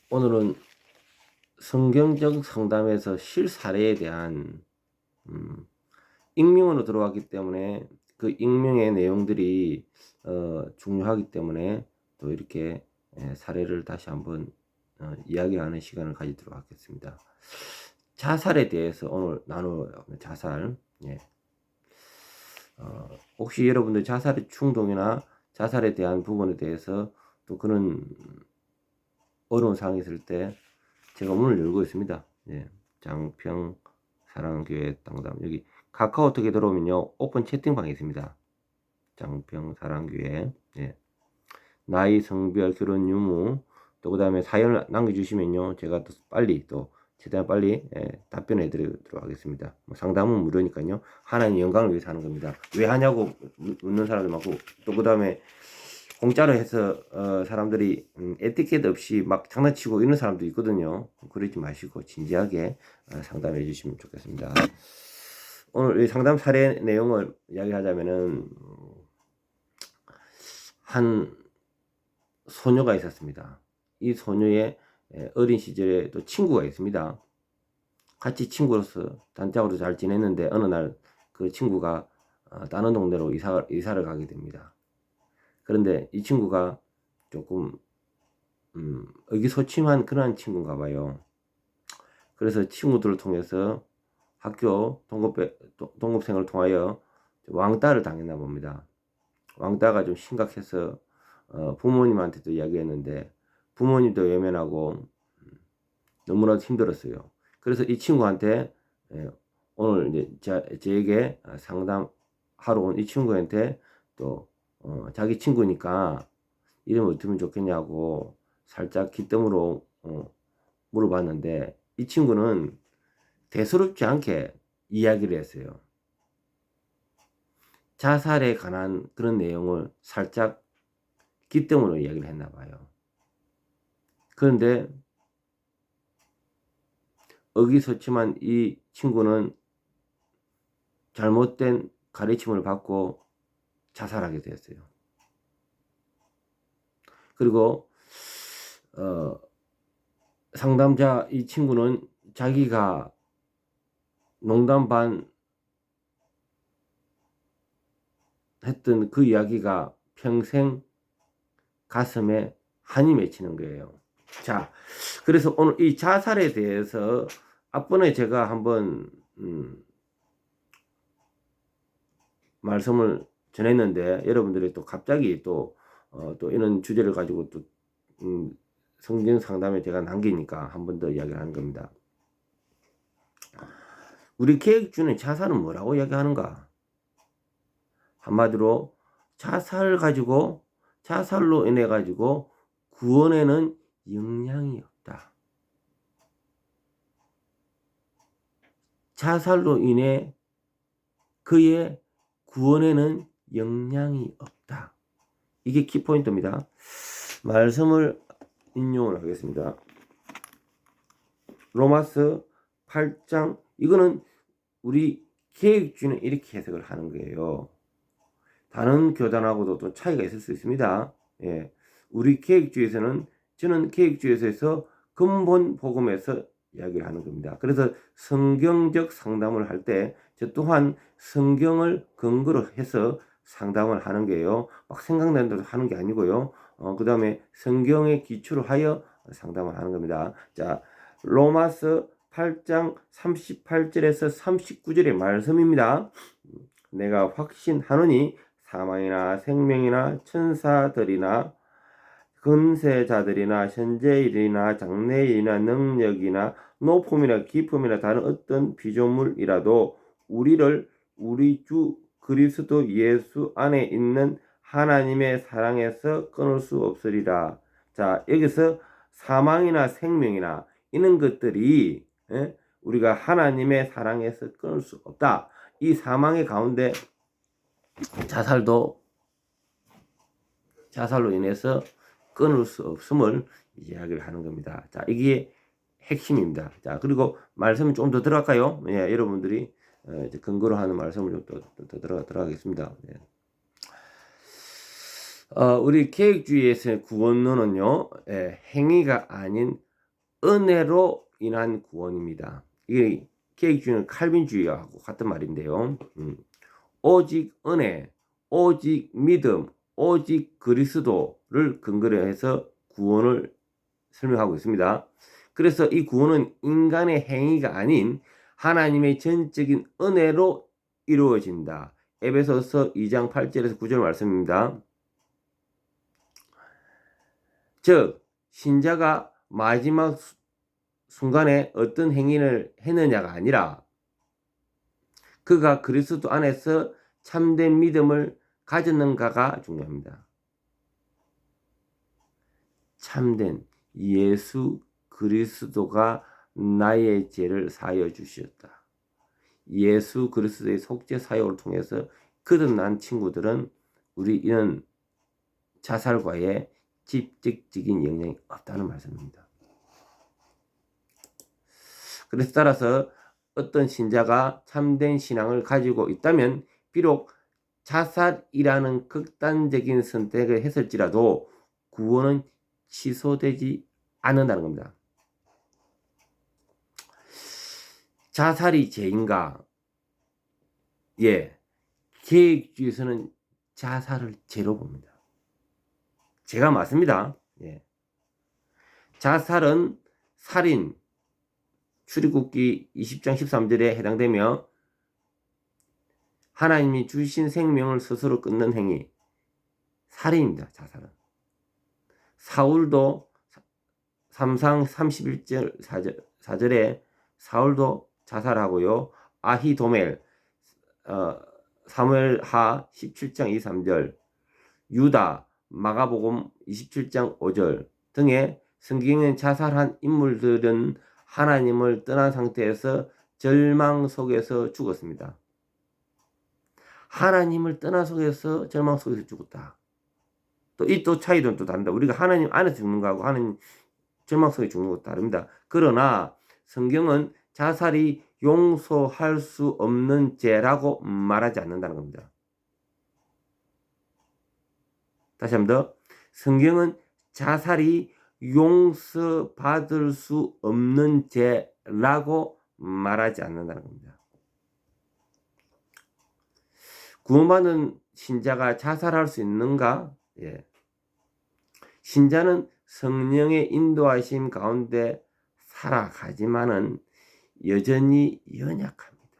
오늘은 성경적 상담에서 실사례에 대한 익명으로 들어왔기 때문에 그 익명의 내용들이 중요하기 때문에 또 이렇게 사례를 다시 한번 이야기하는 시간을 가지도록 하겠습니다. 자살에 대해서 오늘 나누어요. 자살. 예. 혹시 여러분들 자살의 충동이나 자살에 대한 부분에 대해서 또 그런 어려운 상황이 있을 때 제가 문을 열고 있습니다. 예. 장평 사랑교회 당담. 여기 카카오톡에 들어오면요, 오픈 채팅방이 있습니다. 장평 사랑교회. 예. 나이, 성별, 결혼 유무, 또 그 다음에 사연을 남겨주시면요, 제가 또 빨리 최대한 빨리 답변해 드리도록 하겠습니다. 상담은 무료니까요. 하나님의 영광을 위해서 하는 겁니다. 왜 하냐고 묻는 사람도 많고, 또 그 다음에 공짜로 해서 사람들이 에티켓 없이 막 장난치고 이런 사람도 있거든요. 그러지 마시고 진지하게 상담해 주시면 좋겠습니다. 오늘 이 상담 사례 내용을 이야기하자면은 한 소녀가 있었습니다. 이 소녀의 어린 시절에 또 친구가 있습니다. 같이 친구로서 단짝으로 잘 지냈는데 어느 날 그 친구가 다른 동네로 이사를 가게 됩니다. 그런데 이 친구가 조금 의기소침한 그런 친구인가 봐요. 그래서 친구들을 통해서 학교 동급생을 통하여 왕따를 당했나 봅니다. 왕따가 좀 심각해서 부모님한테도 이야기했는데 부모님도 외면하고 너무나도 힘들었어요. 그래서 이 친구한테 오늘 이제 저에게 상담하러 온 이 친구한테 또 자기 친구니까 이름을 어떻게 좋겠냐고 살짝 기뜸으로 물어봤는데 이 친구는 대수롭지 않게 이야기를 했어요. 자살에 관한 그런 내용을 살짝 기뜸으로 이야기를 했나 봐요. 그런데 의기소침한 이 친구는 잘못된 가르침을 받고 자살하게 되었어요. 그리고 상담자 이 친구는 자기가 농담 반 했던 그 이야기가 평생 가슴에 한이 맺히는 거예요. 자, 그래서 오늘 이 자살에 대해서 앞번에 제가 한번 말씀을 전했는데 여러분들이 또 갑자기 또 이런 주제를 가지고 또 성경 상담에 제가 남기니까 한 번 더 이야기를 하는 겁니다. 우리 계획주는 자살은 뭐라고 이야기하는가? 한마디로 자살로 인해 가지고 구원에는 영향이 없다. 자살로 인해 그의 구원에는 영향이 없다. 이게 키포인트입니다. 말씀을 인용을 하겠습니다. 로마서 8장, 이거는 우리 계획주는 이렇게 해석을 하는 거예요. 다른 교단하고도 또 차이가 있을 수 있습니다. 예. 우리 계획주에서는, 저는 계획주에서 근본 복음에서 이야기를 하는 겁니다. 그래서 성경적 상담을 할 때 저 또한 성경을 근거로 해서 상담을 하는 게요. 막 생각나는 대로 하는 게 아니고요. 그 다음에 성경에 기초로 하여 상담을 하는 겁니다. 자, 로마서 8장 38절에서 39절의 말씀입니다. 내가 확신하노니 사망이나 생명이나 천사들이나 근세자들이나 현재일이나 장래일이나 능력이나 높음이나 깊음이나 다른 어떤 피조물이라도 우리를 우리 주 그리스도 예수 안에 있는 하나님의 사랑에서 끊을 수 없으리라. 자, 여기서 사망이나 생명이나 이런 것들이 우리가 하나님의 사랑에서 끊을 수 없다. 이 사망의 가운데 자살로 인해서 끊을 수 없음을 이야기를 하는 겁니다. 자, 이게 핵심입니다. 자, 그리고 말씀이 좀 더 들어갈까요? 예, 여러분들이 이제 근거로 하는 말씀을 좀 더 들어가겠습니다. 예. 우리 계획주의에서의 구원론은요, 행위가 아닌 은혜로 인한 구원입니다. 이게 계획주의는 칼빈주의하고 같은 말인데요. 오직 은혜, 오직 믿음, 오직 그리스도를 근거로 해서 구원을 설명하고 있습니다. 그래서 이 구원은 인간의 행위가 아닌 하나님의 전적인 은혜로 이루어진다. 에베소서 2장 8절에서 9절 말씀입니다. 즉 신자가 마지막 순간에 어떤 행위를 했느냐가 아니라 그가 그리스도 안에서 참된 믿음을 가졌는가가 중요합니다. 참된 예수 그리스도가 나의 죄를 사하여 주셨다. 예수 그리스도의 속죄 사역을 통해서 거듭난 친구들은 우리 이런 자살과의 직접적인 영향이 없다는 말씀입니다. 그래서 따라서 어떤 신자가 참된 신앙을 가지고 있다면 비록 자살이라는 극단적인 선택을 했을지라도 구원은 취소되지 않는다는 겁니다. 자살이 죄인가? 예, 계획주의에서는 자살을 죄로 봅니다. 죄가 맞습니다. 예. 자살은 살인, 출애굽기 20장 13절에 해당되며 하나님이 주신 생명을 스스로 끊는 행위, 살인입니다. 자살은. 사울도 3상 31절 4절에 사울도 자살하고요. 아히도멜 사무엘하 17장 2, 3절 유다 마가복음 27장 5절 등의 성경에 자살한 인물들은 하나님을 떠난 상태에서 절망 속에서 죽었습니다. 하나님을 떠나 속에서 절망 속에서 죽었다. 또 이 차이도 또 다릅니다. 우리가 하나님 안에서 죽는 거하고 하나님 절망 속에 죽는 것도 다릅니다. 그러나 성경은 자살이 용서할 수 없는 죄라고 말하지 않는다는 겁니다. 다시 한 번 더. 성경은 자살이 용서받을 수 없는 죄라고 말하지 않는다는 겁니다. 구원받은 신자가 자살할 수 있는가? 예. 신자는 성령의 인도하심 가운데 살아가지만은 여전히 연약합니다.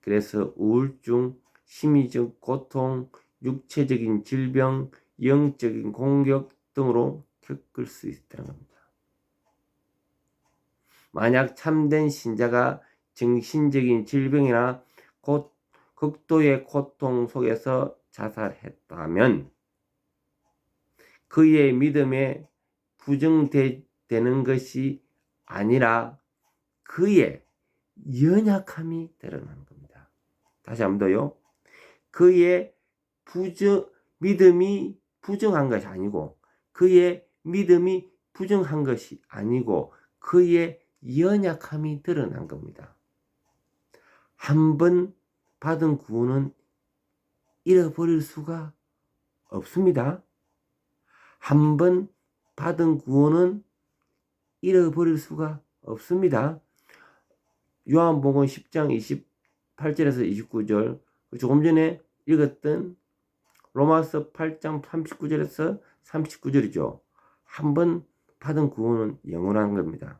그래서 우울증, 심리적 고통, 육체적인 질병, 영적인 공격 등으로 겪을 수 있다는 겁니다. 만약 참된 신자가 정신적인 질병이나 극도의 고통 속에서 자살했다면 그의 믿음에 부정되는 것이 아니라 그의 연약함이 드러나는 겁니다. 다시 한 번 더요. 그의 믿음이 부정한 것이 아니고 그의 믿음이 부정한 것이 아니고 그의 연약함이 드러난 겁니다. 한 번 받은 구원은 잃어버릴 수가 없습니다. 한 번 받은 구원은 잃어버릴 수가 없습니다. 요한복음 10장 28절에서 29절, 조금 전에 읽었던 로마서 8장 39절에서 39절이죠. 한 번 받은 구원은 영원한 겁니다.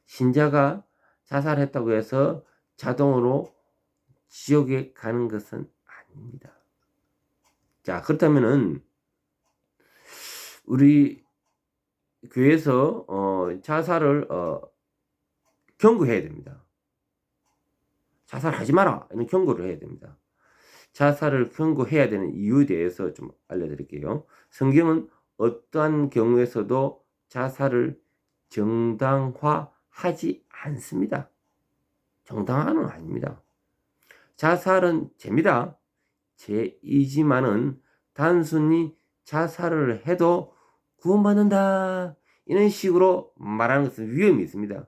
신자가 자살했다고 해서 자동으로 지옥에 가는 것은 아닙니다. 자, 그렇다면은 우리 교회에서 자살을 경고해야 됩니다. 자살하지 마라 이런 경고를 해야 됩니다. 자살을 경고해야 되는 이유에 대해서 좀 알려드릴게요. 성경은 어떠한 경우에서도 자살을 정당화하지 않습니다. 정당화는 아닙니다. 자살은 죄입니다. 죄이지만은 단순히 자살을 해도 구원받는다 이런 식으로 말하는 것은 위험이 있습니다.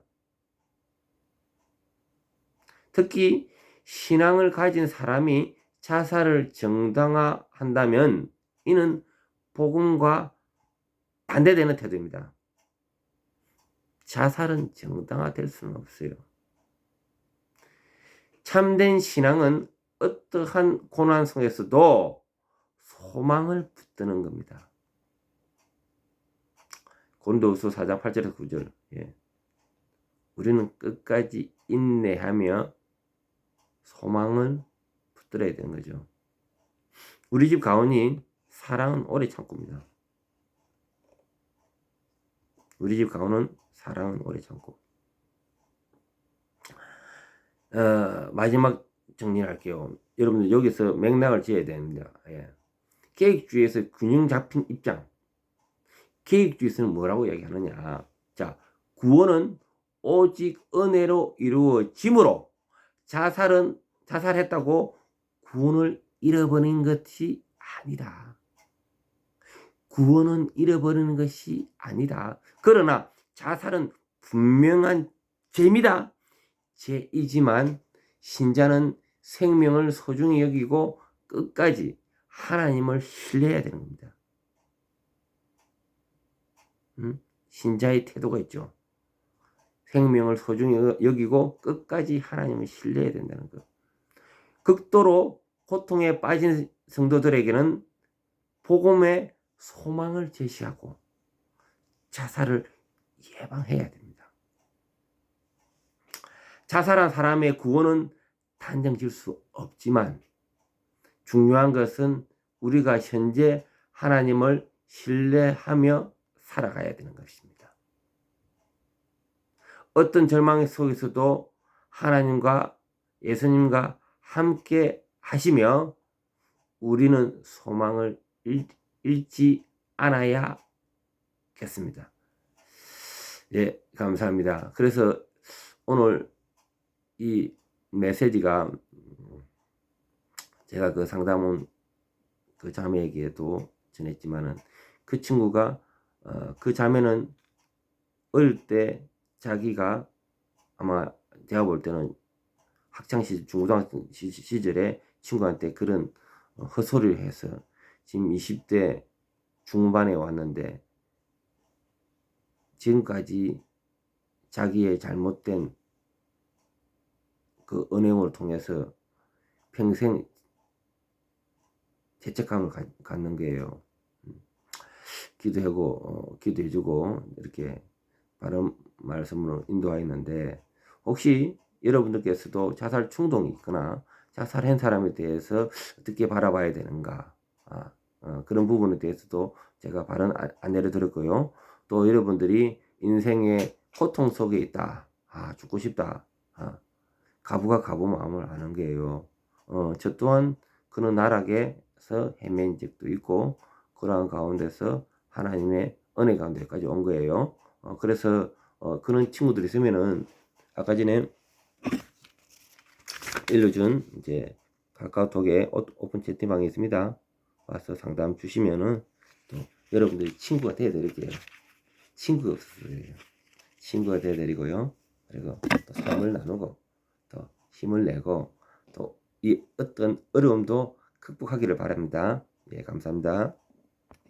특히 신앙을 가진 사람이 자살을 정당화한다면 이는 복음과 반대되는 태도입니다. 자살은 정당화될 수는 없어요. 참된 신앙은 어떠한 고난 속에서도 소망을 붙드는 겁니다. 고린도후서 4장 8절에서 9절. 우리는 끝까지 인내하며 소망을 붙들어야 되는 거죠. 우리 집 가훈이 사랑은 오래 참고입니다. 우리 집 가훈은 사랑은 오래 참고. 마지막 정리를 할게요. 여러분들 여기서 맥락을 지어야 됩니다. 계획주의에서 균형 잡힌 입장. 계획주의에서는 뭐라고 얘기하느냐. 자, 구원은 오직 은혜로 이루어지므로 자살했다고 구원을 잃어버린 것이 아니다. 구원은 잃어버리는 것이 아니다. 그러나 자살은 분명한 죄입니다. 죄이지만 신자는 생명을 소중히 여기고 끝까지 하나님을 신뢰해야 되는 겁니다. 신자의 태도가 있죠. 생명을 소중히 여기고 끝까지 하나님을 신뢰해야 된다는 것. 극도로 고통에 빠진 성도들에게는 복음의 소망을 제시하고 자살을 예방해야 됩니다. 자살한 사람의 구원은 단정 지을 수 없지만 중요한 것은 우리가 현재 하나님을 신뢰하며 살아가야 되는 것입니다. 어떤 절망 속에서도 하나님과 예수님과 함께 하시며 우리는 소망을 잃지 않아야겠습니다. 예, 감사합니다. 그래서 오늘 이 메시지가 제가 그 상담원 그 자매에게도 전했지만은 그 친구가 그 자매는 어릴 때 자기가 아마 제가 볼 때는 학창시절 중고등학생 시절에 친구한테 그런 헛소리를 해서 지금 20대 중반에 왔는데 지금까지 자기의 잘못된 그 은행을 통해서 평생 죄책감을 갖는 거예요. 기도해주고 이렇게 바른 말씀으로 인도하였는데 혹시 여러분들께서도 자살 충동이 있거나 자살한 사람에 대해서 어떻게 바라봐야 되는가 그런 부분에 대해서도 제가 바른 안내를 드렸고요. 또 여러분들이 인생의 고통 속에 있다. 죽고 싶다. 가부가 가부 마음을 아는 거예요. 저 또한 그런 나락에서 헤맨 적도 있고 그러한 가운데서 하나님의 은혜 가운데까지 온 거예요. 그래서 그런 친구들이 있으면은 아까 전에 일러준 이제 카카오톡에 오픈 채팅방이 있습니다. 와서 상담 주시면은 또 여러분들이 친구가 되어드릴게요. 친구가 없어요. 친구가 되어드리고요. 그리고 또 삶을 나누고 또 힘을 내고 또 이 어떤 어려움도 극복하기를 바랍니다. 예, 감사합니다.